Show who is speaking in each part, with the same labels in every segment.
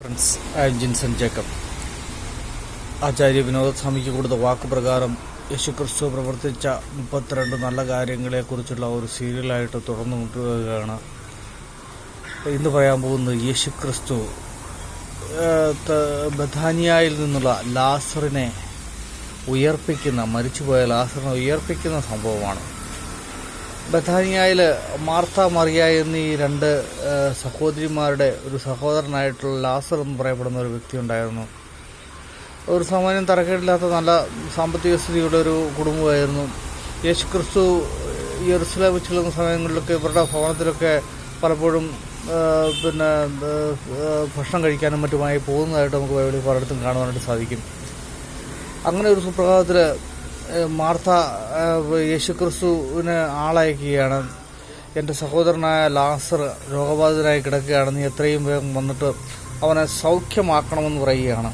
Speaker 1: Friends, Jinson Jacob. Acharya വിനോദസ്വാമിക്ക് കൊടുത്ത വാക്കുപ്രകാരം യേശുക്രിസ്തു പ്രവർത്തിച്ച 32 നല്ല കാര്യങ്ങളെക്കുറിച്ചുള്ള ഒരു സീരിയലായിട്ട് തുടർന്നു കൊണ്ടുവരികയാണ്. ഇന്ന് പറയാൻ പോകുന്നത് യേശുക്രിസ്തു ബഥാനിയായിൽ നിന്നുള്ള ലാസറിനെ മരിച്ചുപോയ ലാസറിനെ ഉയർപ്പിക്കുന്ന സംഭവമാണ്. ബഥാനിയായിൽ മാർത്ത മറിയ എന്നീ 2 സഹോദരിമാരുടെ ഒരു സഹോദരനായിട്ടുള്ള ലാസർ എന്ന് പറയപ്പെടുന്ന ഒരു വ്യക്തി ഉണ്ടായിരുന്നു. ഒരു സാമാന്യം തരക്കേടില്ലാത്ത നല്ല സാമ്പത്തിക സ്ഥിതിയുള്ള ഒരു കുടുംബമായിരുന്നു. യേശുക്രിസ്തു യെരുശലേമിൽ ചെല്ലുന്ന സമയങ്ങളിലൊക്കെ ഇവരുടെ ഭവനത്തിലൊക്കെ പലപ്പോഴും ഭക്ഷണം കഴിക്കാനും മറ്റുമായി പോകുന്നതായിട്ട് നമുക്ക് ബൈബിളിൽ പലയിടത്തും കാണുവാനായിട്ട് സാധിക്കും. അങ്ങനെ ഒരു സുപ്രഭാതത്തിൽ മാർത്ത യേശുക്രിസ്തുവിന് ആളയക്കുകയാണ്. എൻ്റെ സഹോദരനായ ലാസർ രോഗബാധിതനായി കിടക്കുകയാണ്, നീ എത്രയും വേഗം വന്നിട്ട് അവനെ സൗഖ്യമാക്കണമെന്ന് പറയുകയാണ്.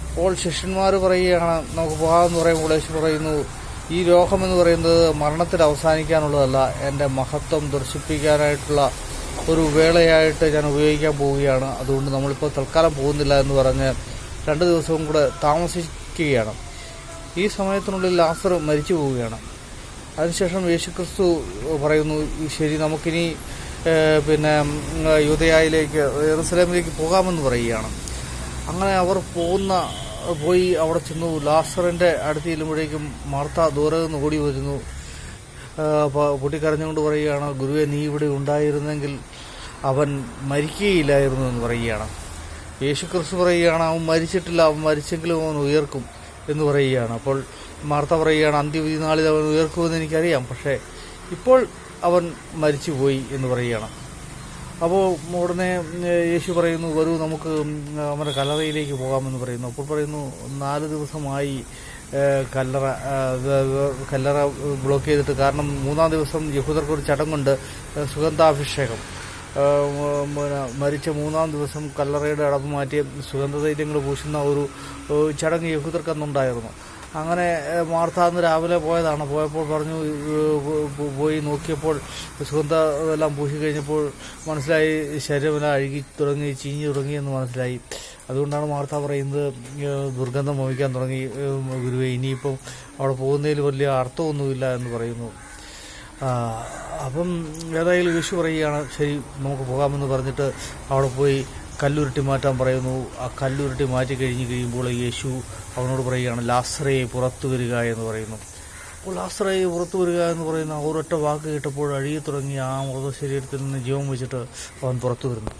Speaker 1: അപ്പോൾ ശിഷ്യന്മാർ പറയുകയാണ്, നമുക്ക് പോകാമെന്ന് പറയുമ്പോൾ യേശു പറയുന്നു, ഈ രോഗമെന്ന് പറയുന്നത് മരണത്തിൽ അവസാനിക്കാനുള്ളതല്ല, എൻ്റെ മഹത്വം ദർശിപ്പിക്കാനായിട്ടുള്ള ഒരു വേളയായിട്ട് ഞാൻ ഉപയോഗിക്കാൻ പോവുകയാണ്. അതുകൊണ്ട് നമ്മളിപ്പോൾ തൽക്കാലം പോകുന്നില്ല എന്ന് പറഞ്ഞ് 2 ദിവസവും കൂടെ താമസിക്കുകയാണ്. ഈ സമയത്തിനുള്ളിൽ ലാസർ മരിച്ചു പോവുകയാണ്. അതിനുശേഷം യേശുക്രിസ്തു പറയുന്നു, ശരി, നമുക്കിനി യൂദയായിലേക്ക് യെരുശലേമിലേക്ക് പോകാമെന്ന് പറയുകയാണ്. അങ്ങനെ അവർ പോയി അവിടെ ചെന്നു. ലാസറിൻ്റെ അടുത്ത് ചെല്ലുമ്പോഴേക്കും മാർത്ത ദൂരെ നിന്ന് ഓടി വരുന്നു. പൊട്ടിക്കരഞ്ഞുകൊണ്ട് പറയുകയാണ്, ഗുരുവേ, നീ ഇവിടെ ഉണ്ടായിരുന്നെങ്കിൽ അവൻ മരിക്കുകയില്ലായിരുന്നു എന്ന് പറയുകയാണ്. യേശുക്രിസ്തു പറയുകയാണ്, അവൻ മരിച്ചിട്ടില്ല, അവൻ മരിച്ചെങ്കിലും അവൻ ഉയർക്കും എന്ന് പറയുകയാണ്. അപ്പോൾ മാർത്ത പറയുകയാണ്, അന്ത്യവിധി നാളിൽ അവൻ ഉയർക്കുമെന്ന് എനിക്കറിയാം, പക്ഷേ ഇപ്പോൾ അവൻ മരിച്ചുപോയി എന്ന് പറയുകയാണ്. അപ്പോൾ ഉടനെ യേശു പറയുന്നു, വരൂ, നമുക്ക് അവൻ്റെ കല്ലറയിലേക്ക് പോകാമെന്ന് പറയുന്നു. അപ്പോൾ പറയുന്നു, 4 ദിവസമായി കല്ലറ ബ്ലോക്ക് ചെയ്തിട്ട്, കാരണം 3-ാം ദിവസം യഹൂദർക്കൊരു ചടങ്ങുണ്ട്, സുഗന്ധാഭിഷേകം. മരിച്ച 3-ാം ദിവസം കല്ലറയുടെ അടപ്പ് മാറ്റി സുഗന്ധതൈലങ്ങൾ പൂശുന്ന ഒരു ചടങ്ങ് യഹൂദർക്കന്നുണ്ടായിരുന്നു. അങ്ങനെ മാർത്ത അന്ന് രാവിലെ പോയതാണ്. പോയപ്പോൾ പറഞ്ഞു, പോയി നോക്കിയപ്പോൾ സുഗന്ധം എല്ലാം പൂശി കഴിഞ്ഞപ്പോൾ മനസ്സിലായി ശരീരമെല്ലാം അഴുകി തുടങ്ങി, ചീഞ്ഞു തുടങ്ങി എന്ന് മനസ്സിലായി. അതുകൊണ്ടാണ് മാർത്ത പറയുന്നത്, ദുർഗന്ധം വമിക്കാൻ തുടങ്ങി, ഗുരുവേ, ഇനിയിപ്പം അവിടെ പോകുന്നതിൽ വലിയ അർത്ഥമൊന്നുമില്ല എന്ന് പറയുന്നു. അപ്പം ഏതായാലും യേശു പറയുകയാണ്, ശരി, നമുക്ക് പോകാമെന്ന് പറഞ്ഞിട്ട് അവിടെ പോയി കല്ലുരുട്ടി മാറ്റാൻ പറയുന്നു. ആ കല്ലുരുട്ടി മാറ്റി കഴിയുമ്പോൾ യേശു അവനോട് പറയുകയാണ്, ലാസറേ പുറത്തു വരിക എന്ന് പറയുന്നു. അപ്പോൾ ലാസറേ പുറത്തു വരിക എന്ന് പറയുന്ന ഒരൊറ്റ വാക്ക് കേട്ടപ്പോൾ അഴുകി തുടങ്ങി ആ മൃതശരീരത്തിൽ നിന്ന് ജീവൻ വെച്ചിട്ട് അവൻ പുറത്തു വരുന്നു.